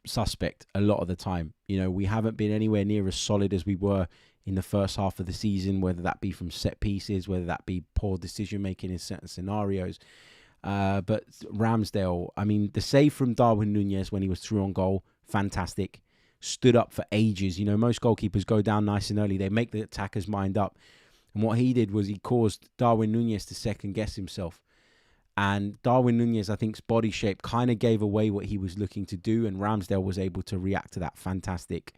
suspect a lot of the time. You know, we haven't been anywhere near as solid as we were in the first half of the season, whether that be from set pieces, whether that be poor decision making in certain scenarios. But Ramsdale, I mean, the save from Darwin Núñez when he was through on goal, fantastic. Stood up for ages. You know, most goalkeepers go down nice and early. They make the attacker's mind up. And what he did was he caused Darwin Núñez to second guess himself. And Darwin Núñez, I think's body shape kind of gave away what he was looking to do. And Ramsdale was able to react to that fantastic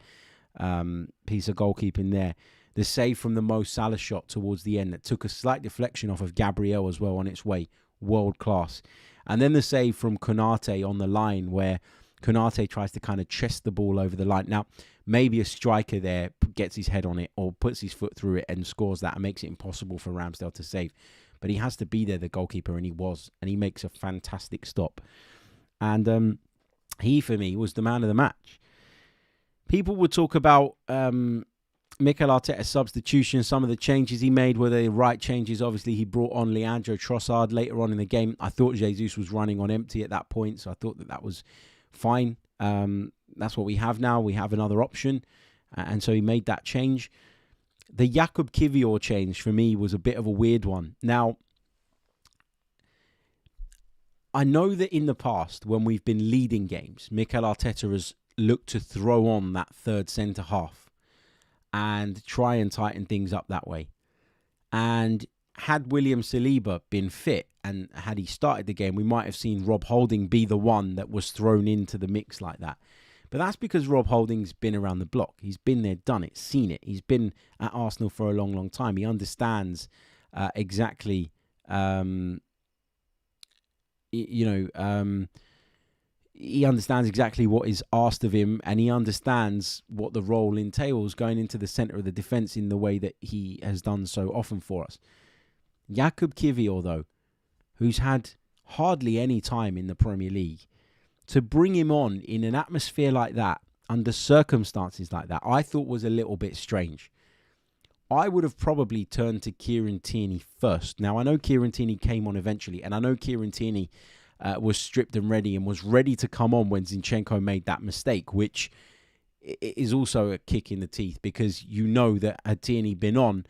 piece of goalkeeping there. The save from the Mo Salah shot towards the end that took a slight deflection off of Gabriel as well on its way. World class. And then the save from Konate on the line where Konate tries to kind of chest the ball over the line. Now, maybe a striker there gets his head on it or puts his foot through it and scores that and makes it impossible for Ramsdale to save. But he has to be there, the goalkeeper, and he was. And he makes a fantastic stop. And he, for me, was the man of the match. People would talk about Mikel Arteta's substitution, some of the changes he made were the right changes. Obviously, he brought on Leandro Trossard later on in the game. I thought Jesus was running on empty at that point, so I thought that was fine. That's what we have now. We have another option, and so he made that change. The Jakub Kiwior change for me was a bit of a weird one. Now, I know that in the past, when we've been leading games, Mikel Arteta has looked to throw on that third centre half and try and tighten things up that way. And had William Saliba been fit and had he started the game, we might have seen Rob Holding be the one that was thrown into the mix like that. But that's because Rob Holding's been around the block. He's been there, done it, seen it. He's been at Arsenal for a long, long time. He understands exactly, he understands exactly what is asked of him, and he understands what the role entails going into the centre of the defence in the way that he has done so often for us. Jakub Kiwior, though, who's had hardly any time in the Premier League, to bring him on in an atmosphere like that, under circumstances like that, I thought was a little bit strange. I would have probably turned to Kieran Tierney first. Now, I know Kieran Tierney came on eventually, and I know Kieran Tierney was stripped and ready and was ready to come on when Zinchenko made that mistake, which is also a kick in the teeth, because you know that had Tierney been on,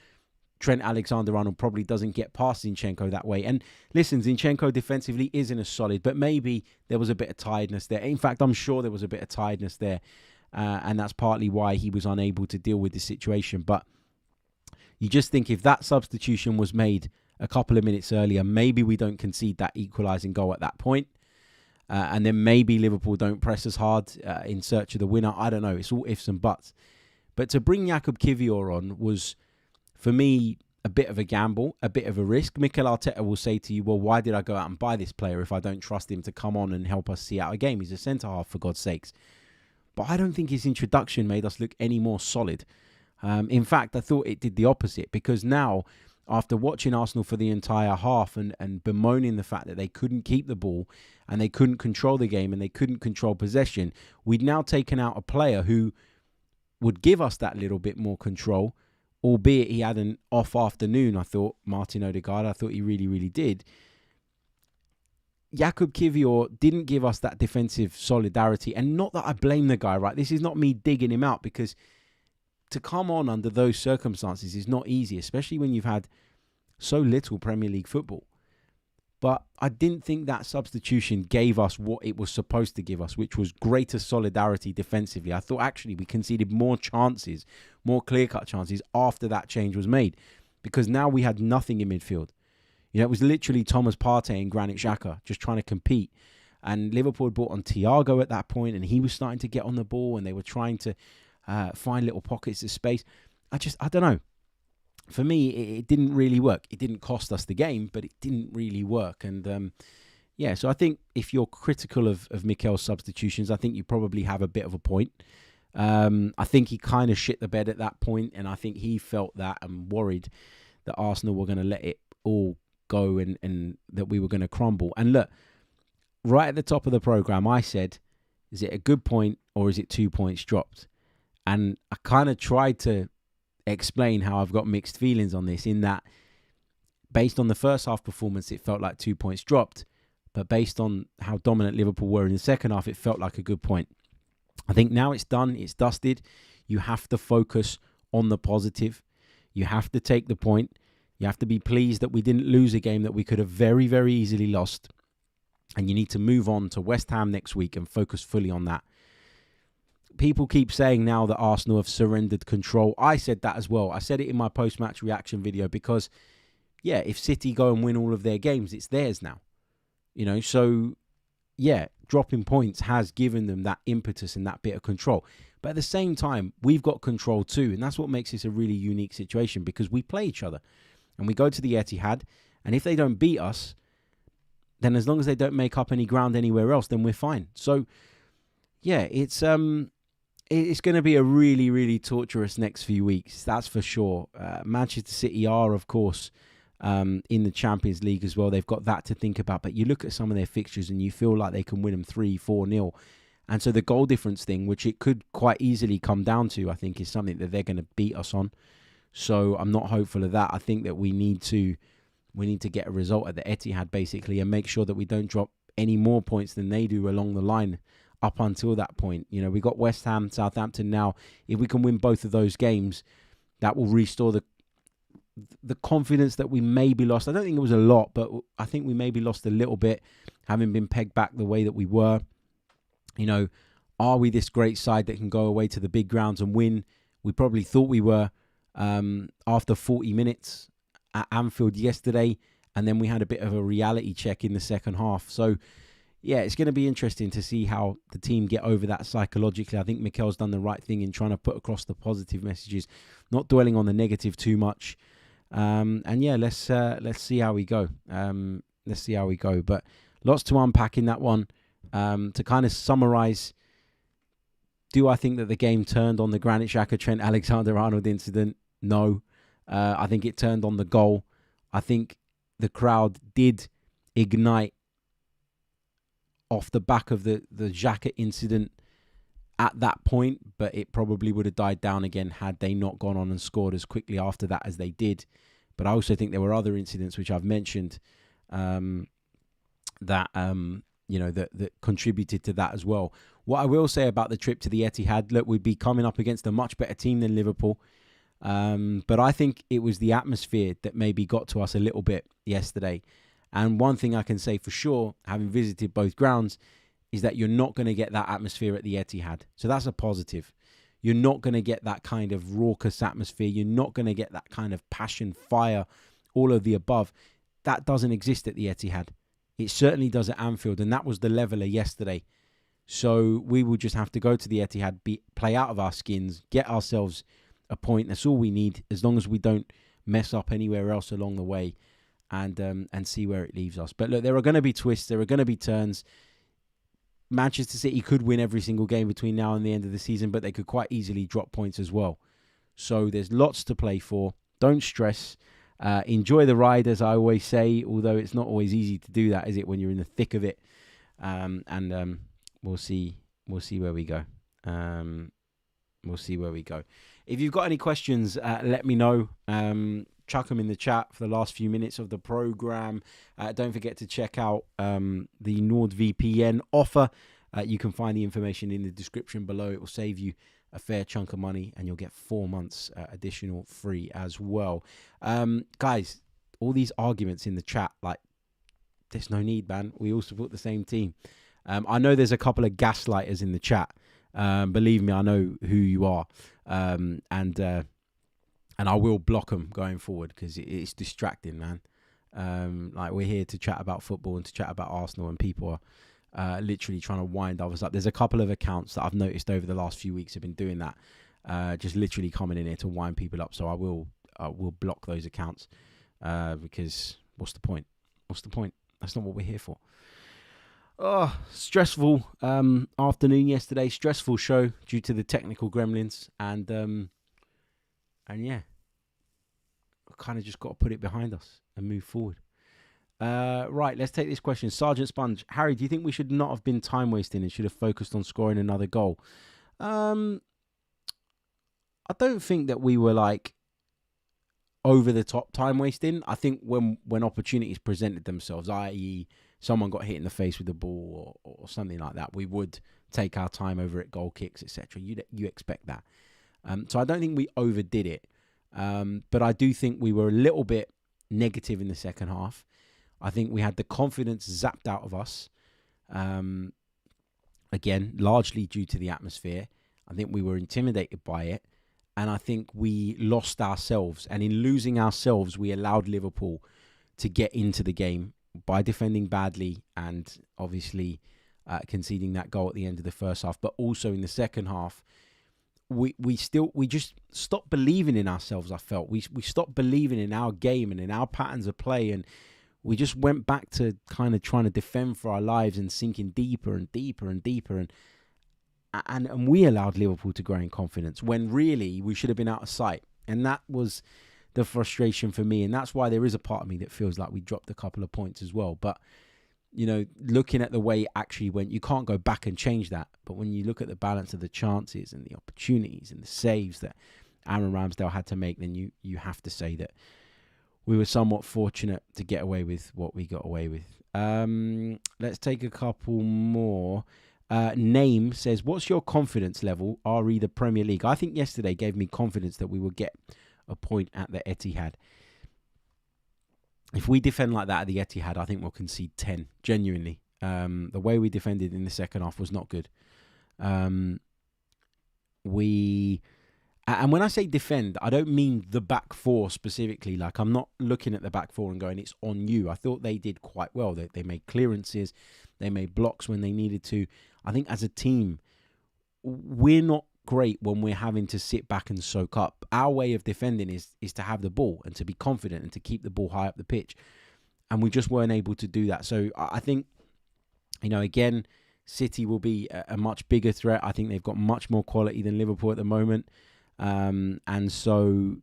Trent Alexander-Arnold probably doesn't get past Zinchenko that way. And listen, Zinchenko defensively isn't as solid, but maybe there was a bit of tiredness there. In fact, I'm sure there was a bit of tiredness there, and that's partly why he was unable to deal with the situation. But you just think if that substitution was made a couple of minutes earlier, maybe we don't concede that equalising goal at that point. And then maybe Liverpool don't press as hard in search of the winner. I don't know. It's all ifs and buts. But to bring Jakub Kiwior on was, for me, a bit of a gamble, a bit of a risk. Mikel Arteta will say to you, well, why did I go out and buy this player if I don't trust him to come on and help us see out a game? He's a centre-half, for God's sakes. But I don't think his introduction made us look any more solid. In fact, I thought it did the opposite, because now, after watching Arsenal for the entire half and bemoaning the fact that they couldn't keep the ball and they couldn't control the game and they couldn't control possession, we'd now taken out a player who would give us that little bit more control, albeit he had an off afternoon, I thought, Martin Odegaard. I thought he really, really did. Jakub Kiwior didn't give us that defensive solidarity. And not that I blame the guy, right? This is not me digging him out, because to come on under those circumstances is not easy, especially when you've had so little Premier League football. But I didn't think that substitution gave us what it was supposed to give us, which was greater solidarity defensively. I thought actually we conceded more chances, more clear-cut chances after that change was made, because now we had nothing in midfield. You know, it was literally Thomas Partey and Granit Xhaka just trying to compete. And Liverpool had brought on Thiago at that point, and he was starting to get on the ball, and they were trying to find little pockets of space. I don't know. For me, it didn't really work. It didn't cost us the game, but it didn't really work. And so I think if you're critical of Mikel's substitutions, I think you probably have a bit of a point. I think he kind of shit the bed at that point, and I think he felt that and worried that Arsenal were going to let it all go and that we were going to crumble. And look, right at the top of the programme, I said, is it a good point or is it 2 points dropped? And I kind of tried to explain how I've got mixed feelings on this, in that based on the first half performance, it felt like 2 points dropped. But based on how dominant Liverpool were in the second half, it felt like a good point. I think now it's done, it's dusted. You have to focus on the positive. You have to take the point. You have to be pleased that we didn't lose a game that we could have very, very easily lost. And you need to move on to West Ham next week and focus fully on that. People keep saying now that Arsenal have surrendered control. I said that as well. I said it in my post-match reaction video because, yeah, if City go and win all of their games, it's theirs now. You know, so, yeah, dropping points has given them that impetus and that bit of control. But at the same time, we've got control too. And that's what makes this a really unique situation, because we play each other. And we go to the Etihad. And if they don't beat us, then as long as they don't make up any ground anywhere else, then we're fine. So, yeah, it's going to be a really, really torturous next few weeks. That's for sure. Manchester City are, of course, in the Champions League as well. They've got that to think about. But you look at some of their fixtures and you feel like they can win them 3-4-0. And so the goal difference thing, which it could quite easily come down to, I think, is something that they're going to beat us on. So I'm not hopeful of that. I think that we need to get a result at the Etihad, basically, and make sure that we don't drop any more points than they do along the line up until that point. You know, we got West Ham, Southampton now. If we can win both of those games, that will restore the confidence that we maybe lost. I don't think it was a lot, but I think we maybe lost a little bit, having been pegged back the way that we were. You know, are we this great side that can go away to the big grounds and win? We probably thought we were after 40 minutes at Anfield yesterday, and then we had a bit of a reality check in the second half. So, yeah, it's going to be interesting to see how the team get over that psychologically. I think Mikel's done the right thing in trying to put across the positive messages, not dwelling on the negative too much. And yeah, let's see how we go. Let's see how we go. But lots to unpack in that one. To kind of summarise, do I think that the game turned on the Granit Xhaka, Trent Alexander-Arnold incident? No. I think it turned on the goal. I think the crowd did ignite off the back of the Xhaka incident at that point, but it probably would have died down again had they not gone on and scored as quickly after that as they did. But I also think there were other incidents which I've mentioned that contributed to that as well. What I will say about the trip to the Etihad, look, we'd be coming up against a much better team than Liverpool. But I think it was the atmosphere that maybe got to us a little bit yesterday. And one thing I can say for sure, having visited both grounds, is that you're not going to get that atmosphere at the Etihad. So that's a positive. You're not going to get that kind of raucous atmosphere. You're not going to get that kind of passion, fire, all of the above. That doesn't exist at the Etihad. It certainly does at Anfield, and that was the leveller yesterday. So we will just have to go to the Etihad, play out of our skins, get ourselves a point. That's all we need, as long as we don't mess up anywhere else along the way, and see where it leaves us. But look, there are going to be twists. There are going to be turns. Manchester City could win every single game between now and the end of the season, but they could quite easily drop points as well. So there's lots to play for. Don't stress. Enjoy the ride, as I always say, although it's not always easy to do that, is it, when you're in the thick of it? We'll see where we go. We'll see where we go. If you've got any questions, let me know. Chuck them in the chat for the last few minutes of the program. Don't forget to check out the NordVPN offer. You can find the information in the description below. It will save you a fair chunk of money, and you'll get 4 months additional free as well. Guys, all these arguments in the chat, like, there's no need, man. We all support the same team. I know there's a couple of gaslighters in the chat. Believe me, I know who you are. And I will block them going forward, because it's distracting, man. Like, we're here to chat about football and to chat about Arsenal, and people are literally trying to wind others up. There's a couple of accounts that I've noticed over the last few weeks have been doing that, just literally coming in here to wind people up. So I will block those accounts, because what's the point? What's the point? That's not what we're here for. Oh, stressful afternoon yesterday. Stressful show due to the technical gremlins, and yeah, I kind of just got to put it behind us and move forward. Right, let's take this question. Sergeant Sponge. Harry, do you think we should not have been time wasting and should have focused on scoring another goal? I don't think that we were like over the top time wasting. I think when opportunities presented themselves, i.e. someone got hit in the face with the ball or something like that, we would take our time over at goal kicks, etc. You expect that. So I don't think we overdid it. But I do think we were a little bit negative in the second half. I think we had the confidence zapped out of us. Again, largely due to the atmosphere. I think we were intimidated by it. And I think we lost ourselves. And in losing ourselves, we allowed Liverpool to get into the game by defending badly and obviously conceding that goal at the end of the first half. But also in the second half, we just stopped believing in ourselves. I felt we stopped believing in our game and in our patterns of play, and we just went back to kind of trying to defend for our lives and sinking deeper and deeper and deeper, and we allowed Liverpool to grow in confidence when really we should have been out of sight. And that was the frustration for me, and that's why there is a part of me that feels like we dropped a couple of points as well. But you know, looking at the way it actually went, you can't go back and change that. But when you look at the balance of the chances and the opportunities and the saves that Aaron Ramsdale had to make, then you have to say that we were somewhat fortunate to get away with what we got away with. Let's take a couple more. Name says, what's your confidence level, re the Premier League? I think yesterday gave me confidence that we would get a point at the Etihad. If we defend like that at the Etihad, I think we'll concede 10, genuinely. The way we defended in the second half was not good. And when I say defend, I don't mean the back four specifically. Like, I'm not looking at the back four and going, it's on you. I thought they did quite well. They made clearances. They made blocks when they needed to. I think as a team, we're not great when we're having to sit back and soak up. Our way of defending is to have the ball and to be confident and to keep the ball high up the pitch. And we just weren't able to do that. So I think, you know, again, City will be a much bigger threat. I think they've got much more quality than Liverpool at the moment. And so,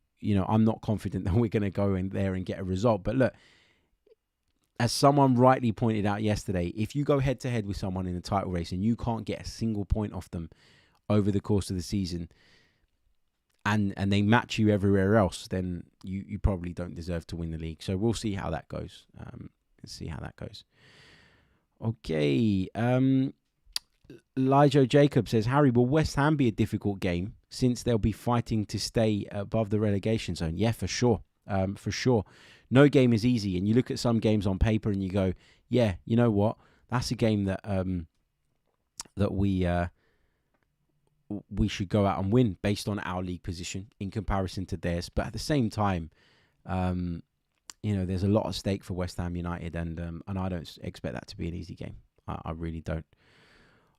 I'm not confident that we're going to go in there and get a result. But look, as someone rightly pointed out yesterday, if you go head-to-head with someone in a title race and you can't get a single point off them over the course of the season, and they match you everywhere else, then you probably don't deserve to win the league. So we'll see how that goes. Okay. Lijo Jacob says, Harry, will West Ham be a difficult game since they'll be fighting to stay above the relegation zone? Yeah, for sure. No game is easy. And you look at some games on paper and you go, yeah, you know what? That's a game that we should go out and win based on our league position in comparison to theirs. But at the same time, there's a lot at stake for West Ham United, and I don't expect that to be an easy game. I really don't.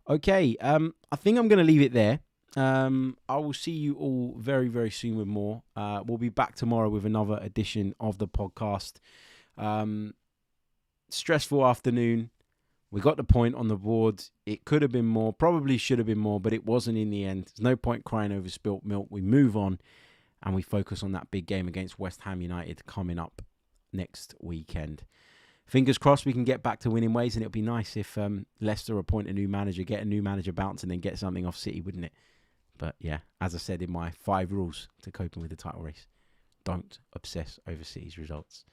Okay, I think I'm going to leave it there. I will see you all very, very soon with more. We'll be back tomorrow with another edition of the podcast. Stressful afternoon. We got the point on the board. It could have been more, probably should have been more, but it wasn't in the end. There's no point crying over spilt milk. We move on and we focus on that big game against West Ham United coming up next weekend. Fingers crossed we can get back to winning ways, and it'll be nice if Leicester appoint a new manager, get a new manager bounce, and then get something off City, wouldn't it? But yeah, as I said in my 5 rules to coping with the title race, don't obsess over City's results.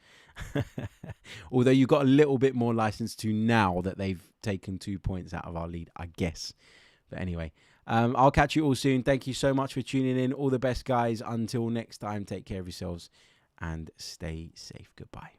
Although you've got a little bit more license to now that they've taken 2 points out of our lead, I guess. But anyway, I'll catch you all soon. Thank you so much for tuning in. All the best, guys. Until next time, take care of yourselves and stay safe. Goodbye.